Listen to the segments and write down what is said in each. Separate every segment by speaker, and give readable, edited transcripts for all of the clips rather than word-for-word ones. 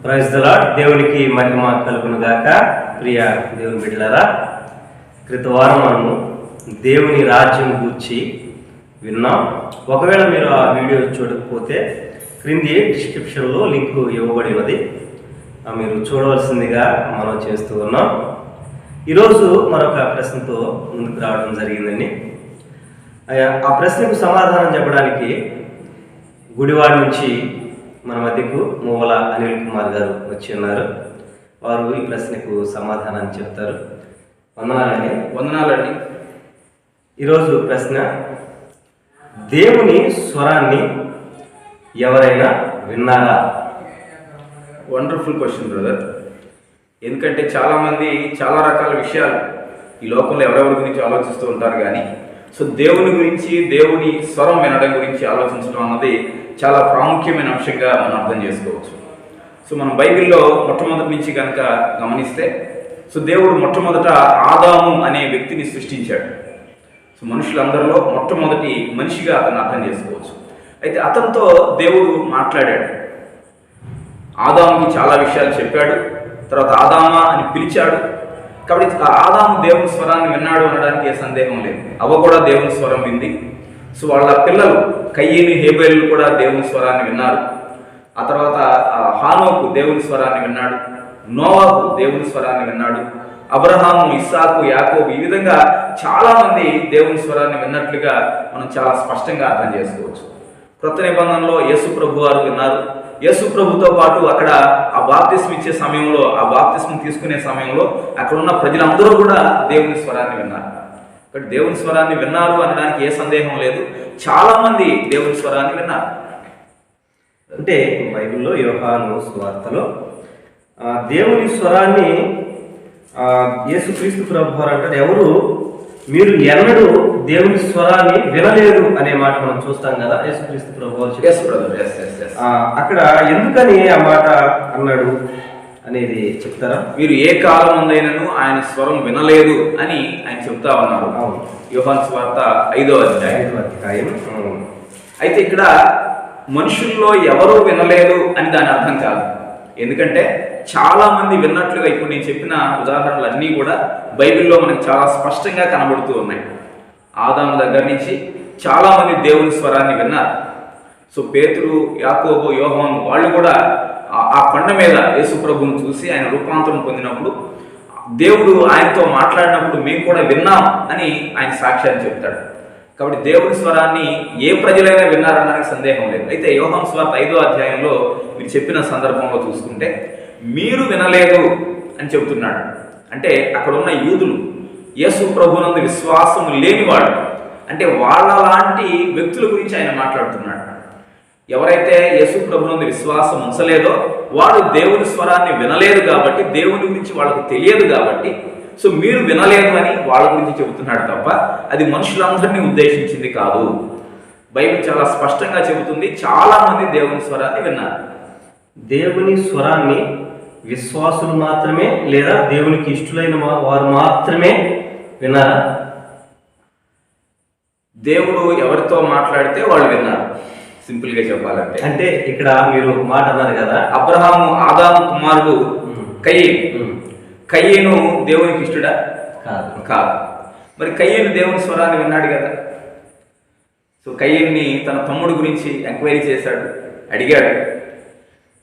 Speaker 1: Praise the lord. దేవునికి మహిమ కలుగును గాక. ప్రియ దేవుని బిడ్డలారా, క్రిత వారం మనము దేవుని రాజ్యం గూర్చి విన్నాం. ఒకవేళ మీరు ఆ వీడియో చూడకపోతే క్రింది డిస్క్రిప్షన్లో లింక్ ఇవ్వబడి ఉన్నది, మీరు చూడవలసిందిగా మనం చేస్తూ ఉన్నాం. ఈరోజు మరొక ప్రశ్నతో ముందుకు రావడం జరిగిందండి. ఆ ప్రశ్నకు సమాధానం చెప్పడానికి గుడివాడ నుంచి మన మధ్యకు మూవల అనిల్ కుమార్ గారు వచ్చి ఉన్నారు. వారు ఈ ప్రశ్నకు సమాధానాన్ని చెప్తారు. వందనాలండి. ఈరోజు ప్రశ్న, దేవుని స్వరాన్ని ఎవరైనా విన్నారా?
Speaker 2: Wonderful question brother. ఎందుకంటే చాలామంది చాలా రకాల విషయాలు ఈ లోకంలో ఎవరెవరి గురించి ఆలోచిస్తూ ఉంటారు, కానీ దేవుని గురించి, దేవుని స్వరం వినడం గురించి ఆలోచించడం అన్నది చాలా ప్రాముఖ్యమైన అంశంగా మనం అర్థం చేసుకోవచ్చు. మనం బైబిల్లో మొట్టమొదటి నుంచి కనుక గమనిస్తే దేవుడు మొట్టమొదట ఆదాము అనే వ్యక్తిని సృష్టించాడు. మనుషులందరిలో మొట్టమొదటి మనిషిగా అతను అర్థం చేసుకోవచ్చు. అయితే అతనితో దేవుడు మాట్లాడాడు, ఆదాముకి చాలా విషయాలు చెప్పాడు, తర్వాత ఆదామా అని పిలిచాడు. కాబట్టి ఆదాము దేవుని స్వరాన్ని విన్నాడు అనడానికి ఏ సందేహం లేదు. అవ్వ కూడా దేవుని స్వరం వింది. వాళ్ళ పిల్లలు కయ్యని, హేబేలు కూడా దేవుని స్వరాన్ని విన్నారు. ఆ తర్వాత హానోకు దేవుని స్వరాన్ని విన్నాడు, నోవాహు దేవుని స్వరాన్ని విన్నాడు, అబ్రహాము, ఇస్సాకు, యాకోబు, ఈ విధంగా చాలామంది దేవుని స్వరాన్ని విన్నట్లుగా మనం చాలా స్పష్టంగా అర్థం చేసుకోవచ్చు. క్రొత్త నిబంధనలో యేసు ప్రభు వారు విన్నారు. యేసు ప్రభుతో పాటు అక్కడ ఆ బాప్తిస్మ ఇచ్చే సమయంలో, ఆ బాప్తిస్మ తీసుకునే సమయంలో అక్కడ ఉన్న ప్రజలందరూ కూడా దేవుని స్వరాన్ని విన్నారు. కాబట్టి దేవుని స్వరాన్ని విన్నారు అనడానికి ఏ సందేహం లేదు. చాలా మంది దేవుని స్వరాన్ని విన్నారు.
Speaker 1: అంటే బైబిల్లో యోహాను సువార్తలో దేవుని స్వరాన్ని యేసుక్రీస్తు ప్రభు వారు అంటారు, ఎవరు మీరు ఎన్నడూ దేవుని స్వరాన్ని వినలేదు అనే మాట మనం చూస్తాం కదా. యేసుక్రీస్తు ప్రభు అక్కడ ఎందుకని ఆ మాట అన్నాడు అనేది చెప్తారా?
Speaker 2: మీరు ఏ కాలం ముందైనను ఆయన స్వరం వినలేదు అని ఆయన చెప్తా ఉన్నారు. యోహాను సువార్త 5వ అధ్యాయం. అయితే ఇక్కడ మనుషుల్లో ఎవరూ వినలేదు అని దాని అర్థం కాదు. ఎందుకంటే చాలా మంది విన్నట్లుగా ఇప్పుడు నేను చెప్పిన ఉదాహరణలు అన్నీ కూడా బైబిల్లో మనకు చాలా స్పష్టంగా కనబడుతూ ఉన్నాయి. ఆదాము దగ్గర నుంచి చాలా మంది దేవుని స్వరాన్ని విన్నారు. పేతురు, యాకోబు, యోహాను వాళ్ళు కూడా ఆ కొండ మీద యేసు ప్రభువును చూసి ఆయన రూపాంతరం పొందినప్పుడు దేవుడు ఆయనతో మాట్లాడినప్పుడు మేము కూడా విన్నాం అని ఆయన సాక్ష్యాన్ని చెప్తాడు. కాబట్టి దేవుని స్వరాన్ని ఏ ప్రజలైనా విన్నారనడానికి సందేహం లేదు. అయితే యోహాను సువార్త 5వ అధ్యాయంలో మీరు చెప్పిన సందర్భంలో చూసుకుంటే మీరు వినలేదు అని చెబుతున్నాడు. అంటే అక్కడ ఉన్న యూదులు యేసు ప్రభునందు విశ్వాసం లేనివాడు, అంటే వాళ్ళ లాంటి వ్యక్తుల గురించి ఆయన మాట్లాడుతున్నాడు. ఎవరైతే యేసు ప్రభునందు విశ్వాసం ఉంచలేదో వాడు దేవుని స్వరాన్ని వినలేదు కాబట్టి, దేవుని గురించి వాళ్ళకు తెలియదు కాబట్టి మీరు వినలేదు అని వాళ్ళ గురించి చెబుతున్నాడు తప్ప అది మనుషులందరినీ ఉద్దేశించింది కాదు. బైబిల్ చాలా స్పష్టంగా చెబుతుంది, చాలా మంది దేవుని స్వరాన్ని విన్నారు.
Speaker 1: దేవుని స్వరాన్ని విశ్వాసులు మాత్రమే లేదా దేవునికి ఇష్టలైన వారు మాత్రమే విన్నారా? దేవుడు ఎవరితో మాట్లాడితే వాళ్ళు విన్నారు, సింపుల్గా చెప్పాలంటే. అంటే ఇక్కడ మీరు మాట అన్నారు కదా,
Speaker 2: అబ్రహాము ఆదాము కుమారుడు కయ్యేను దేవునికి ఇష్టడా? కాదు. మరి కయ్యేను దేవుని స్వరాన్ని విన్నాడు కదా. కయ్యేన్ని తన తమ్ముడు గురించి ఎంక్వైరీ చేశాడు, అడిగాడు.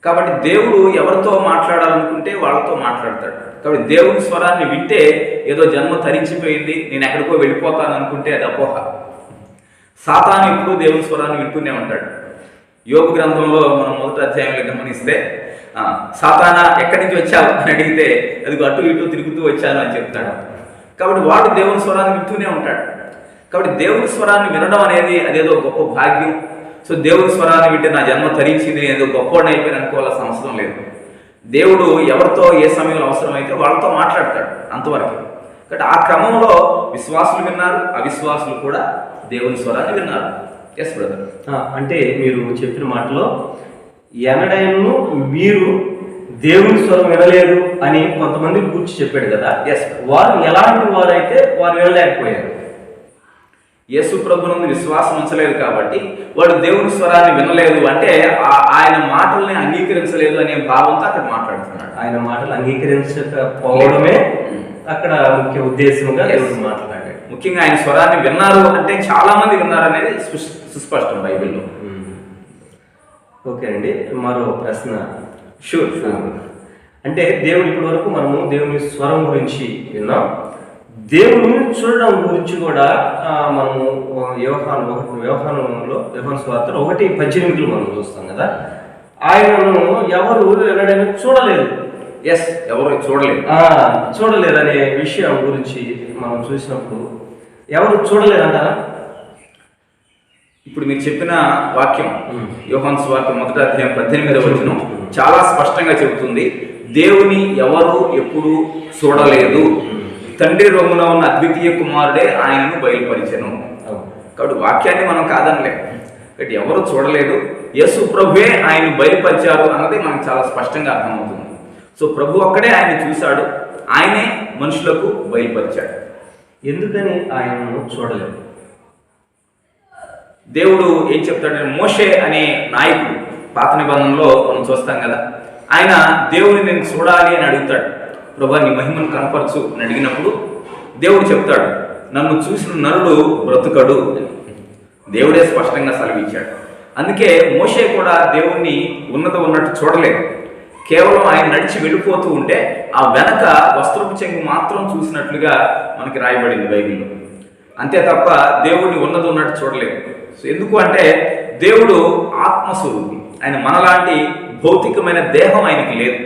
Speaker 2: కాబట్టి దేవుడు ఎవరితో మాట్లాడాలనుకుంటే వాళ్ళతో మాట్లాడతాడు. కాబట్టి దేవుని స్వరాన్ని వింటే ఏదో జన్మ తరించిపోయింది, నేను ఎక్కడికో వెళ్ళిపోతాను అనుకుంటే అది అపోహ. సాతాను ఎప్పుడూ దేవుని స్వరాన్ని వింటూనే ఉంటాడు. యోబు గ్రంథంలో మనం 1వ అధ్యాయంలో గమనిస్తే సాతానా ఎక్కడి నుంచి వచ్చావు అని అడిగితే అది అటు ఇటు తిరుగుతూ వచ్చాను అని చెప్తాడు. కాబట్టి వాడు దేవుని స్వరాన్ని వింటూనే ఉంటాడు. కాబట్టి దేవుని స్వరాన్ని వినడం అనేది అదేదో గొప్ప భాగ్యం. దేవుని స్వరాన్ని వింటే నా జన్మ తరించింది, ఏదో గొప్పవాడిని అయిపోయిన అనుకోవాల్సిన అవసరం లేదు. దేవుడు ఎవరితో ఏ సమయంలో అవసరమైతే వాళ్ళతో మాట్లాడతాడు, అంతవరకు. కాబట్టి ఆ క్రమంలో విశ్వాసులు విన్నారు, అవిశ్వాసులు కూడా దేవుని స్వరాన్ని విన్నారు. Yes brother.
Speaker 1: అంటే మీరు చెప్పిన మాటలో ఎనడైనా మీరు దేవుని స్వరం వినలేదు అని కొంతమంది కూర్చి చెప్పాడు కదా.
Speaker 2: ఎస్.
Speaker 1: వారు ఎలాంటి వారైతే వారు వినలేకపోయారు?
Speaker 2: యేసు ప్రభునందు విశ్వాసం ఉంచలేదు కాబట్టి వాడు దేవుని స్వరాన్ని వినలేదు అంటే ఆయన మాటల్ని అంగీకరించలేదు అనే భావంతో అక్కడ మాట్లాడుతున్నాడు.
Speaker 1: ఆయన మాటలు అంగీకరించకపోవడమే అక్కడ ముఖ్య ఉద్దేశంగా దేవుడు మాట్లాడాడు.
Speaker 2: ముఖ్యంగా ఆయన స్వరాన్ని విన్నారు అంటే చాలా మంది విన్నారు అనేది సుస్పష్టం బైబిల్లో.
Speaker 1: ఓకే అండి, మరో ప్రశ్న.
Speaker 2: షూర్.
Speaker 1: అంటే దేవుడు ఇప్పటి వరకు మనము దేవుని స్వరం గురించి విన్నాం, దేవుని చూడడం గురించి కూడా మనము యోహాను సువార్తలో 1:18 మనం చూస్తాం కదా. ఆయనను ఎవరు ఎన్నడైనా చూడలేదు.
Speaker 2: ఎవరు
Speaker 1: చూడలేరు అనే విషయం గురించి మనం చూసినప్పుడు ఎవరు చూడలేదంటారా?
Speaker 2: ఇప్పుడు మీరు చెప్పిన వాక్యం యోహాను సువార్త 1వ అధ్యాయం 18వ వచనం చాలా స్పష్టంగా చెబుతుంది, దేవుని ఎవరు ఎప్పుడు చూడలేదు, తండ్రి రొమ్మున ఉన్న అద్వితీయ కుమారుడే ఆయనను బయలుపరిచెను. కాబట్టి వాక్యాన్ని మనం కాదనలే, కాబట్టి ఎవరు చూడలేదు, యేసు ప్రభువే ఆయన బయలుపరిచారు అన్నది మనకు చాలా స్పష్టంగా అర్థమవుతుంది. సో ప్రభు అక్కడే ఆయన చూశాడు, ఆయనే మనుషులకు బయలుపరిచాడు.
Speaker 1: ఎందుకని ఆయనను చూడలేదు?
Speaker 2: దేవుడు ఏం చెప్తాడంటే, మోషే అనే నాయకుడు పాత నిబంధనలో మనం చూస్తాం కదా, ఆయన దేవుని నేను చూడాలి అని అడుగుతాడు. ప్రభా నీ మహిమను కనపరచు అని అడిగినప్పుడు దేవుడు చెప్తాడు, నన్ను చూసిన నరుడు బ్రతుకడు. దేవుడే స్పష్టంగా సెలవిచ్చాడు. అందుకే మోషే కూడా దేవుణ్ణి ఉన్నట్టు చూడలేదు. కేవలం ఆయన నడిచి వెళ్ళిపోతూ ఉంటే ఆ వెనక వస్త్రపు చెంగు మాత్రం చూసినట్లుగా మనకి రాయబడింది బైబిల్లో. అంతే తప్ప దేవుడిని ఉన్నట్టు చూడలేదు. సో ఎందుకు అంటే దేవుడు ఆత్మస్వరూపి, ఆయన మనలాంటి భౌతికమైన దేహం ఆయనకి లేదు.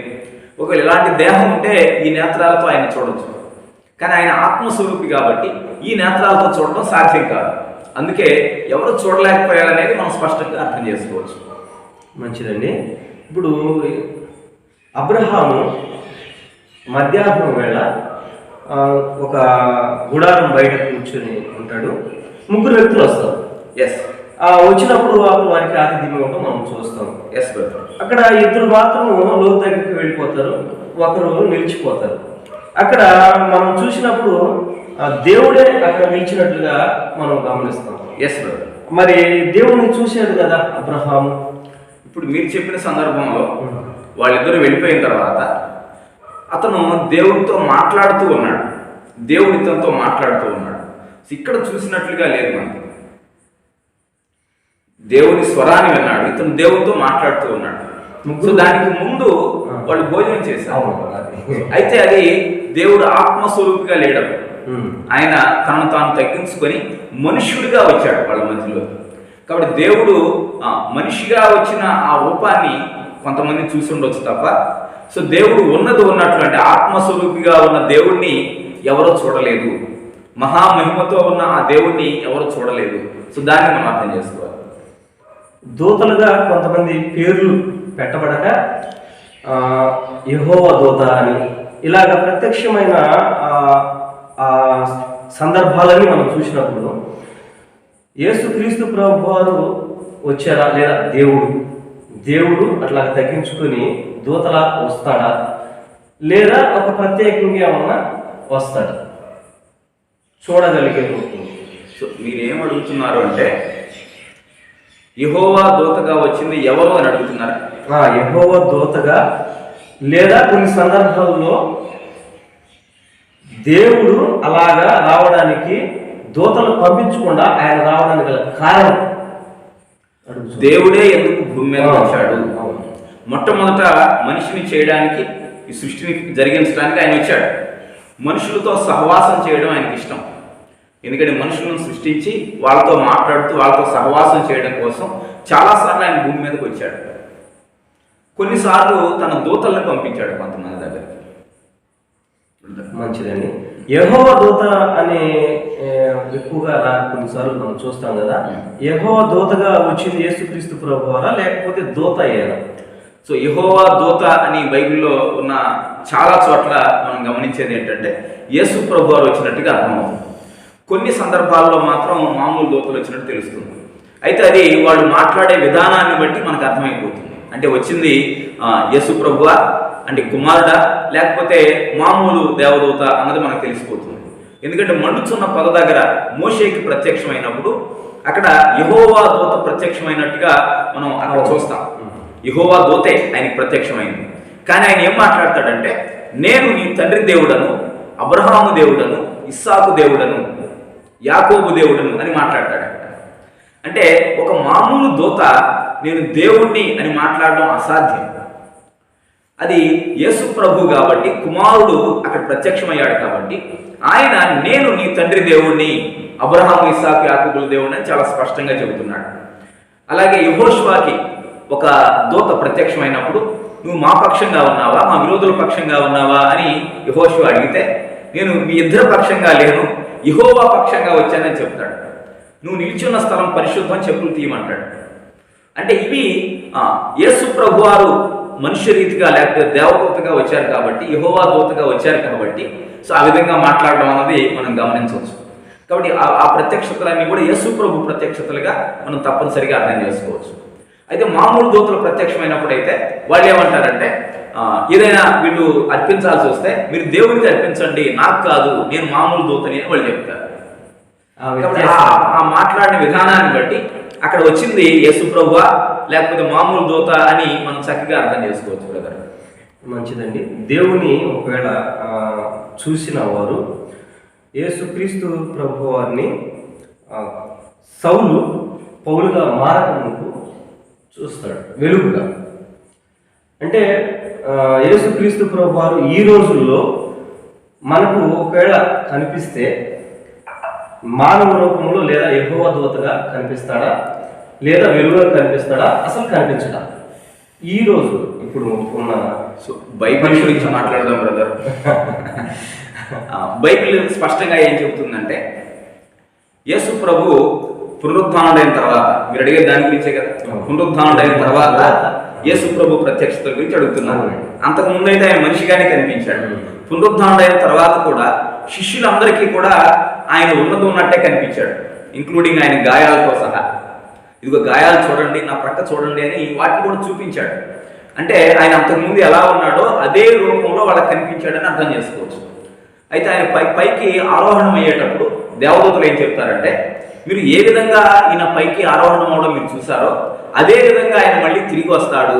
Speaker 2: ఒకవేళ ఇలాంటి దేహం ఉంటే ఈ నేత్రాలతో ఆయన చూడొచ్చు, కానీ ఆయన ఆత్మస్వరూపి కాబట్టి ఈ నేత్రాలతో చూడటం సాధ్యం కాదు. అందుకే ఎవరు చూడలేకపోయారనేది మనం స్పష్టంగా అర్థం చేసుకోవచ్చు.
Speaker 1: మంచిదండి. ఇప్పుడు అబ్రహాము మధ్యాహ్నం వేళ ఒక గుడారం బయట కూర్చొని ఉంటాడు, 3 వ్యక్తులు వస్తారు. వచ్చినప్పుడు వారికి ఆతిథ్యం ఇవ్వడం మనం చూస్తాం. అక్కడ 2 మాత్రం లోతు దగ్గరికి వెళ్ళిపోతారు, ఒకరు నిలిచిపోతారు. అక్కడ మనం చూసినప్పుడు దేవుడే అక్కడ నిలిచినట్లుగా మనం గమనిస్తాం. మరి దేవుడిని చూశాడు కదా అబ్రహాము.
Speaker 2: ఇప్పుడు మీరు చెప్పిన సందర్భంలో వాళ్ళిద్దరూ వెళ్ళిపోయిన తర్వాత అతను దేవుడితో మాట్లాడుతూ ఉన్నాడు, దేవుడు ఇతనితో మాట్లాడుతూ ఉన్నాడు. ఇక్కడ చూసినట్లుగా లేదు మనకి. దేవుని స్వరాన్ని విన్నాడు, ఇతను దేవుడితో మాట్లాడుతూ ఉన్నాడు. సో దానికి ముందు వాళ్ళు భోజనం చేశారు. అయితే అది దేవుడు ఆత్మస్వరూపిగా లేడు, ఆయన తనను తాను తగ్గించుకొని మనుష్యుడిగా వచ్చాడు వాళ్ళ మధ్యలో. కాబట్టి దేవుడు మనిషిగా వచ్చిన ఆ రూపాన్ని కొంతమంది చూసి ఉండొచ్చు తప్ప, సో దేవుడు ఉన్నట్టు అంటే ఆత్మస్వరూపిగా ఉన్న దేవుణ్ణి ఎవరో చూడలేదు, మహామహిమతో ఉన్న ఆ దేవుణ్ణి ఎవరో చూడలేదు. సో దాన్ని మనం అర్థం చేసుకోవాలి.
Speaker 1: దూతలుగా కొంతమంది పేర్లు పెట్టబడక యెహోవా దూత అని ఇలాగ ప్రత్యక్షమైన సందర్భాలని మనం చూసినప్పుడు యేసుక్రీస్తు ప్రభు వారు వచ్చారా లేదా దేవుడు అట్లా తగ్గించుకొని దూతలా వస్తాడా లేదా ఒక ప్రత్యేకంగా ఏమన్నా వస్తాడా చూడగలిగే?
Speaker 2: సో మీరేం అడుగుతున్నారు అంటే యెహోవా దూతగా వచ్చింది ఎవరు అని అడుగుతున్నారు.
Speaker 1: యెహోవా దూతగా లేదా కొన్ని సందర్భాల్లో దేవుడు అలాగా రావడానికి దూతలు పంపించకుండా ఆయన రావడానికి గల కారణం
Speaker 2: దేవుడే ఎందుకు భూమి మీద వచ్చాడు? మొట్టమొదట మనిషిని చేయడానికి, ఈ సృష్టిని జరిగించడానికి ఆయన వచ్చాడు. మనుషులతో సహవాసం చేయడం ఆయనకి ఇష్టం. ఎందుకంటే మనుషులను సృష్టించి వాళ్ళతో మాట్లాడుతూ వాళ్ళతో సహవాసం చేయడం కోసం చాలాసార్లు ఆయన భూమి మీదకి వచ్చాడు. కొన్నిసార్లు తన దూతలను పంపించాడు కొంతమంది దగ్గరికి.
Speaker 1: మంచిదండి. యెహోవా దూత అనే ఎక్కువగా కొన్నిసార్లు మనం చూస్తాం కదా. యెహోవా దూతగా వచ్చింది యేసుక్రీస్తు ప్రభువారా లేకపోతే దూత అయ్యారా?
Speaker 2: సో యెహోవా దూత అని బైబిల్లో ఉన్న చాలా చోట్ల మనం గమనించేది ఏంటంటే యేసు ప్రభువారు వచ్చినట్టుగా అర్థమవుతుంది. కొన్ని సందర్భాల్లో మాత్రం మామూలు దూతలు వచ్చినట్టు తెలుస్తుంది. అయితే అది వాళ్ళు మాట్లాడే విధానాన్ని బట్టి మనకు అర్థమైపోతుంది. అంటే వచ్చింది యేసు ప్రభువా అంటే కుమారుడా లేకపోతే మామూలు దేవదూత అన్నది మనకు తెలిసిపోతుంది. ఎందుకంటే మండుచున్న పొద దగ్గర మోషేకి ప్రత్యక్షమైనప్పుడు అక్కడ యెహోవా దూత ప్రత్యక్షమైనట్టుగా మనం అక్కడ చూస్తాం. యెహోవా దూతే ఆయనకి ప్రత్యక్షమైంది. కానీ ఆయన ఏం మాట్లాడతాడంటే, నేను నీ తండ్రి దేవుడను, అబ్రహాము దేవుడను, ఇస్సాకు దేవుడను, యాకోబు దేవుడను అని మాట్లాడతాడు. అంటే ఒక మామూలు దూత నేను దేవుణ్ణి అని మాట్లాడడం అసాధ్యం. అది యేసు ప్రభు కాబట్టి, కుమారుడు అక్కడ ప్రత్యక్షమయ్యాడు కాబట్టి ఆయన నేను నీ తండ్రి దేవుణ్ణి, అబ్రహాము, ఇస్సాకు, యాకోబుల దేవుణ్ణి అని చాలా స్పష్టంగా చెబుతున్నాడు. అలాగే యెహోషువకి ఒక దూత ప్రత్యక్షమైనప్పుడు నువ్వు మా పక్షంగా ఉన్నావా, మా విరోధుల పక్షంగా ఉన్నావా అని యెహోషువ అడిగితే, నేను మీ ఇద్దరు పక్షంగా లేను, యెహోవా పక్షంగా వచ్చానని చెప్తాడు. నువ్వు నిలిచున్న స్థలం పరిశుద్ధం, చెప్పులు తీయమంటాడు. అంటే ఇవి యేసు ప్రభువారు మనుష్య రీతిగా లేకపోతే దేవదూతగా వచ్చారు కాబట్టి, యెహోవా దూతగా వచ్చారు కాబట్టి, సో ఆ విధంగా మాట్లాడడం అన్నది మనం గమనించవచ్చు. కాబట్టి ఆ ప్రత్యక్షతలన్నీ కూడా యేసు ప్రభు ప్రత్యక్షతలుగా మనం తప్పనిసరిగా అర్థం చేసుకోవచ్చు. అయితే మామూలు దూతలు ప్రత్యక్షమైనప్పుడు అయితే వాళ్ళు ఏమంటారంటే, ఏదైనా వీళ్ళు అర్పించాల్సి వస్తే మీరు దేవునికి అర్పించండి, నాకు కాదు, నేను మామూలు దూతని అని వాళ్ళు చెప్తారు. ఆ మాట్లాడిన విధానాన్ని బట్టి అక్కడ వచ్చింది యేసు ప్రభువా లేకపోతే మామూలు దూత అని మనం చక్కగా అర్థం చేసుకోవచ్చు బ్రదర్.
Speaker 1: మంచిదండి. దేవుని ఒకవేళ చూసిన వారు యేసుక్రీస్తు ప్రభు వారిని సౌలు పౌలుగా మారకముందుకు చూస్తాడు వెలుగుగా. అంటే యేసుక్రీస్తు ప్రభు వారు ఈ రోజుల్లో మనకు ఒకవేళ కనిపిస్తే మానవ రూపంలో లేదా యెహోవా దూతగా కనిపిస్తాడా, లేదా వెలుగుగా కనిపిస్తాడా, అసలు కనిపించడా? ఈ రోజు ఇప్పుడు ఉన్న
Speaker 2: బైబిల్ గురించి మాట్లాడదాం బ్రదర్. బైబిల్ స్పష్టంగా ఏం చెబుతుందంటే, యేసు ప్రభు పునరుద్ధానుడైన తర్వాత, మీరు అడిగే దాని గురించే కదా, పునరుద్ధానుడైన తర్వాత యేసు ప్రభు ప్రత్యక్షతల గురించి అడుగుతున్నాను. అంతకు ముందైతే ఆయన మనిషిగానే కనిపించాడు. పునరుద్ధానుడైన తర్వాత కూడా శిష్యులందరికీ కూడా ఆయన ఉన్నది ఉన్నట్టే కనిపించాడు, ఇంక్లూడింగ్ ఆయన గాయాలతో సహా. ఇదిగో గాయాలు చూడండి, నా ప్రక్క చూడండి అని వాటిని కూడా చూపించాడు. అంటే ఆయన అంతకుముందు ఎలా ఉన్నాడో అదే రూపంలో వాళ్ళకి కనిపించాడని అర్థం చేసుకోవచ్చు. అయితే ఆయన పైకి ఆరోహణం అయ్యేటప్పుడు దేవదూతలు ఏం చెప్తారంటే, మీరు ఏ విధంగా ఈయన పైకి ఆరోహణం అవడం మీరు చూసారో అదే విధంగా ఆయన మళ్ళీ తిరిగి వస్తాడు.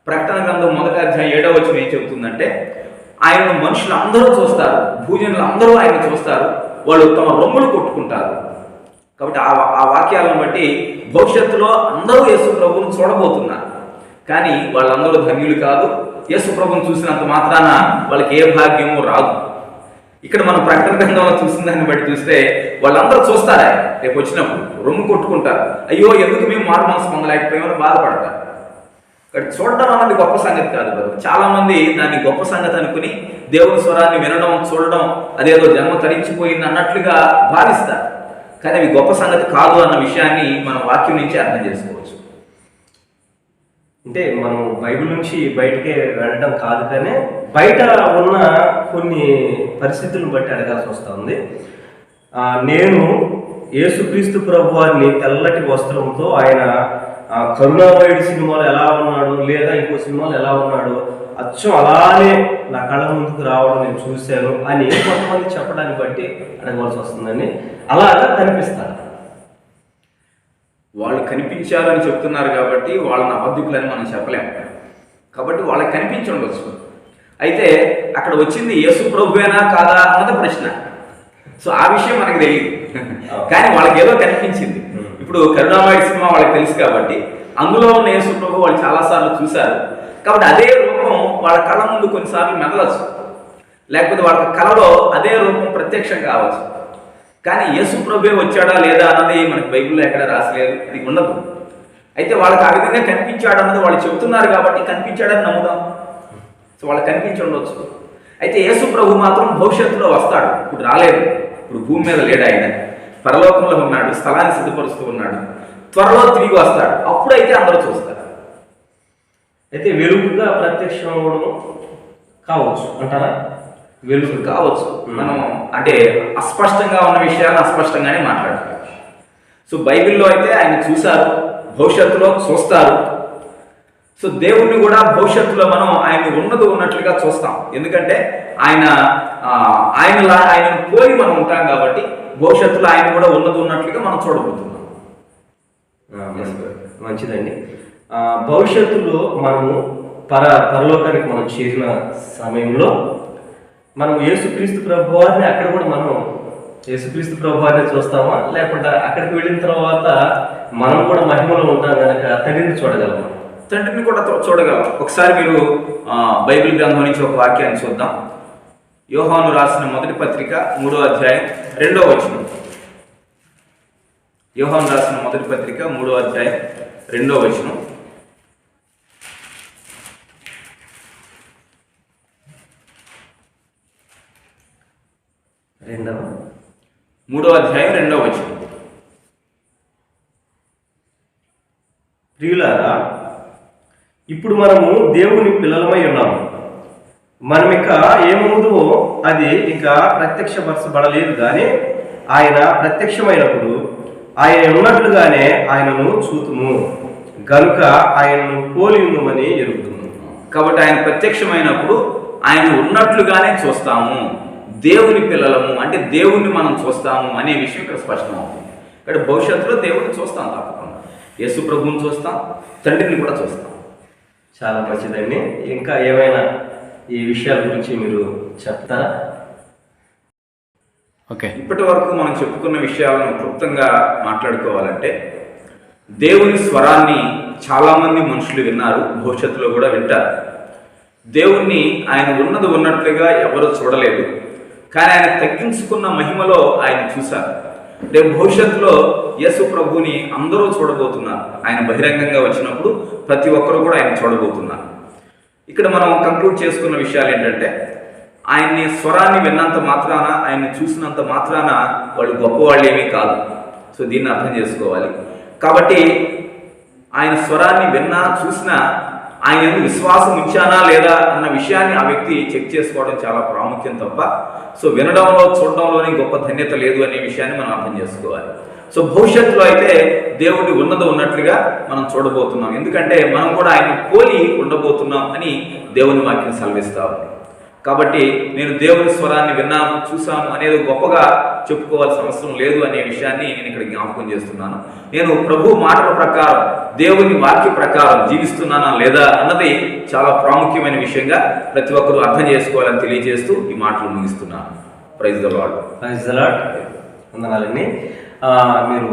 Speaker 2: ప్రకటన గ్రంథం 1వ అధ్యాయం 7వ వచనం ఏం చెబుతుందంటే, ఆయన మనుషులు అందరూ చూస్తారు, భూజనులు అందరూ ఆయన చూస్తారు, వాళ్ళు తమ రొమ్ములు కొట్టుకుంటారు. కాబట్టి ఆ వాక్యాలను బట్టి భవిష్యత్తులో అందరూ యేసు ప్రభువును చూడబోతున్నారు. కానీ వాళ్ళందరూ ధన్యులు కాదు. యేసు ప్రభువును చూసినంత మాత్రాన వాళ్ళకి ఏ భాగ్యమో రాదు. ఇక్కడ మనం ప్రకటన గ్రంథంలో చూసిన దాన్ని బట్టి చూస్తే వాళ్ళందరూ చూస్తారా రేపు వచ్చినప్పుడు రొమ్ము కొట్టుకుంటారు, అయ్యో ఎందుకు మేము మారు మనసు పొందలేకపోయామని బాధపడతారు. ఇక్కడ చూడడం అన్నది గొప్ప సంగతి కాదు కదా. చాలా మంది దాన్ని గొప్ప సంగతి అనుకుని దేవుని స్వరాన్ని వినడం, చూడడం అదేదో జన్మ తరించిపోయింది అన్నట్లుగా భావిస్తారు. కానీ అవి గొప్ప సంగతి కాదు అన్న విషయాన్ని మనం వాక్యం నుంచి అర్థం చేసుకోవచ్చు.
Speaker 1: అంటే మనం బైబిల్ నుంచి బయటకే వెళ్ళడం కాదు, కానీ బయట ఉన్న కొన్ని పరిస్థితులను బట్టి అడగాల్సి వస్తుంది. నేను యేసుక్రీస్తు ప్రభు వారిని తెల్లటి వస్త్రంతో ఆయన కరుణామయుడి సినిమాలో ఎలా ఉన్నాడు, లేదా ఇంకో సినిమాలో ఎలా ఉన్నాడు, అచ్చం అలానే నా కళ్ళ ముందుకు రావడం నేను చూశాను అని కొంతమంది చెప్పడాన్ని బట్టి అడగవలసి వస్తుందని. అలాగా కనిపిస్తారు.
Speaker 2: వాళ్ళు కనిపించారు అని చెప్తున్నారు కాబట్టి వాళ్ళని అబద్ధికులని మనం చెప్పలేము. కాబట్టి వాళ్ళకి కనిపించి ఉండొచ్చు. అయితే అక్కడ వచ్చింది యేసు ప్రభువేనా కాదా అన్నది ప్రశ్న. సో ఆ విషయం మనకు తెలియదు, కానీ వాళ్ళకి ఏదో కనిపించింది. ఇప్పుడు కరుణామయుడి సినిమా వాళ్ళకి తెలుసు కాబట్టి అందులో ఉన్న యేసు ప్రభు వాళ్ళు చాలాసార్లు చూశారు. కాబట్టి అదే రూపం వాళ్ళ కళ్ళ ముందు కొన్నిసార్లు మెదలచ్చు, లేకపోతే వాళ్ళ కళలో అదే రూపం ప్రత్యక్షం కావచ్చు. కానీ యేసు ప్రభువే వచ్చాడా లేదా అన్నది మనకి బైబిల్లో ఎక్కడ రాసలేదు, అది ఉండదు. అయితే వాళ్ళకి ఆ విధంగా కనిపించాడు అన్నది వాళ్ళు చెబుతున్నారు కాబట్టి కనిపించాడని నమ్ముదాం. సో వాళ్ళకి కనిపించి ఉండొచ్చు. అయితే యేసు ప్రభు మాత్రం భవిష్యత్తులో వస్తాడు, ఇప్పుడు రాలేదు. ఇప్పుడు భూమి మీద లేడు, ఆయన పరలోకంలో ఉన్నాడు, స్థలాన్ని సిద్ధపరుస్తూ ఉన్నాడు. త్వరలో తిరిగి వస్తాడు, అప్పుడైతే అందరూ చూస్తారు.
Speaker 1: అయితే వెలుగుగా ప్రత్యక్షం అవ్వడం కావచ్చు అంటారా?
Speaker 2: వెలుగు కావచ్చు. మనం అంటే అస్పష్టంగా ఉన్న విషయాలు అస్పష్టంగానే మాట్లాడతారు. సో బైబిల్లో అయితే ఆయన చూశారు, భవిష్యత్తులో చూస్తారు. సో దేవుణ్ణి కూడా భవిష్యత్తులో మనం ఆయన ఉన్నట్లుగా చూస్తాం. ఎందుకంటే ఆయనను పోలి మనం ఉంటాం కాబట్టి భవిష్యత్తులో ఆయన కూడా ఉన్నట్లుగా మనం చూడబోతున్నాం.
Speaker 1: మంచిదండి. భవిష్యత్తులో మనము పరలోకానికి మనం చేరిన సమయంలో మనం యేసుక్రీస్తు ప్రభువారిని అక్కడ కూడా మనం యేసుక్రీస్తు ప్రభువారిని చూస్తామా, లేకుంటే అక్కడికి వెళ్ళిన తర్వాత మనం కూడా మహిమలో ఉంటాం కనుక తండ్రిని చూడగలమా?
Speaker 2: తండ్రిని కూడా చూడగలం. ఒకసారి మీరు బైబిల్ గ్రంథం నుంచి ఒక వాక్యాన్ని చూద్దాం. యోహాను రాసిన మొదటి పత్రిక 3వ అధ్యాయం 2వ వచనం. యోహాను రాసిన మొదటి పత్రిక 3వ అధ్యాయం 2వ వచనం. మూడవ అధ్యాయం 2వ వచనం.
Speaker 1: ప్రియులారా, ఇప్పుడు మనము దేవుని పిల్లలమై ఉన్నాము. మనం ఇక ఏమవుతుందో అది ఇంకా ప్రత్యక్షపరచబడలేదు, కానీ ఆయన ప్రత్యక్షమైనప్పుడు ఆయన ఉన్నట్లుగానే ఆయనను చూతుము గనుక ఆయనను పోలి ఉందమని ఎరుగుతుంది.
Speaker 2: కాబట్టి ఆయన ప్రత్యక్షమైనప్పుడు ఆయన ఉన్నట్లుగానే చూస్తాము. దేవుని పిల్లలము అంటే దేవుణ్ణి మనం చూస్తాము అనే విషయం ఇక్కడ స్పష్టమవుతుంది. ఇక్కడ భవిష్యత్తులో దేవుడిని చూస్తాం, తప్పకుండా యేసు ప్రభువుని చూస్తాం, తండ్రిని కూడా చూస్తాం.
Speaker 1: చాలా మంచిదండి. ఇంకా ఏమైనా ఈ విషయాల గురించి మీరు చెప్తారా?
Speaker 2: ఓకే, ఇప్పటి వరకు మనం చెప్పుకున్న విషయాలను క్లుప్తంగా మాట్లాడుకోవాలంటే, దేవుని స్వరాన్ని చాలామంది మనుషులు విన్నారు, భవిష్యత్తులో కూడా వింటారు. దేవుణ్ణి ఆయన ఉన్నట్లుగా ఎవరు చూడలేదు, కానీ ఆయన తగ్గించుకున్న మహిమలో ఆయన చూశారు. రేపు భవిష్యత్తులో యేసు ప్రభుని అందరూ చూడబోతున్నారు. ఆయన బహిరంగంగా వచ్చినప్పుడు ప్రతి ఒక్కరు కూడా ఆయన చూడబోతున్నారు. ఇక్కడ మనం కంక్లూడ్ చేసుకున్న విషయాలు ఏంటంటే, ఆయన్ని స్వరాన్ని విన్నంత మాత్రాన, ఆయన్ని చూసినంత మాత్రాన వాళ్ళు గొప్పవాళ్ళు ఏమీ కాదు. సో దీన్ని అర్థం చేసుకోవాలి. కాబట్టి ఆయన స్వరాన్ని విన్నా చూసినా ఆయన ఎందుకు విశ్వాసం ఉంచానా లేదా అన్న విషయాన్ని ఆ వ్యక్తి చెక్ చేసుకోవడం చాలా ప్రాముఖ్యం తప్ప, సో వినడంలో చూడడంలోనే గొప్ప ధన్యత లేదు అనే విషయాన్ని మనం అర్థం చేసుకోవాలి. సో భవిష్యత్తులో అయితే దేవుడి ఉన్నట్లుగా మనం చూడబోతున్నాం. ఎందుకంటే మనం కూడా ఆయన పోలి ఉండబోతున్నాం అని దేవుని వాక్యం సెలవిస్తాం. కాబట్టి నేను దేవుని స్వరాన్ని విన్నాను, చూశాను అనేది గొప్పగా చెప్పుకోవాల్సిన అవసరం లేదు అనే విషయాన్ని నేను ఇక్కడ జ్ఞాపకం చేస్తున్నాను. నేను ప్రభు మాటల ప్రకారం, దేవుని వాక్య ప్రకారం జీవిస్తున్నానా లేదా అన్నది చాలా ప్రాముఖ్యమైన విషయంగా ప్రతి ఒక్కరూ అర్థం చేసుకోవాలని తెలియజేస్తూ ఈ మాటలు ముగిస్తున్నాను. Praise the lord.
Speaker 1: Praise the lord. వందనాలండి. మీరు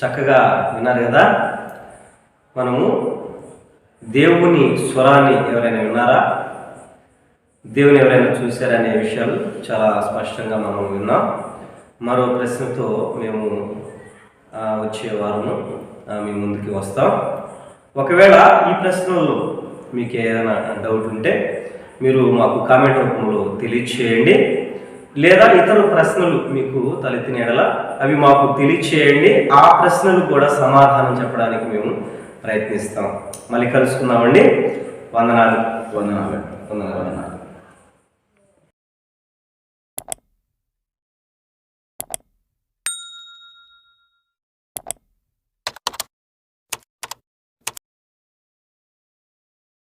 Speaker 1: చక్కగా విన్నారు కదా. మనము దేవుని స్వరాన్ని ఎవరైనా విన్నారా, దేవుని ఎవరైనా చూశారనే విషయాలు చాలా స్పష్టంగా మనం విన్నాం. మరో ప్రశ్నతో మేము వచ్చే వారము మీ ముందుకి వస్తాం. ఒకవేళ ఈ ప్రశ్నల్లో మీకు ఏదైనా డౌట్ ఉంటే మీరు మాకు కామెంట్ రూపంలో తెలియచేయండి, లేదా ఇతర ప్రశ్నలు మీకు తలెత్తిన యెడల అవి మాకు తెలియచేయండి. ఆ ప్రశ్నలు కూడా సమాధానం చెప్పడానికి మేము ప్రయత్నిస్తాం. మళ్ళీ కలుసుకుందామండి. వందనాలు.
Speaker 2: వందనాలు. వందనాలు.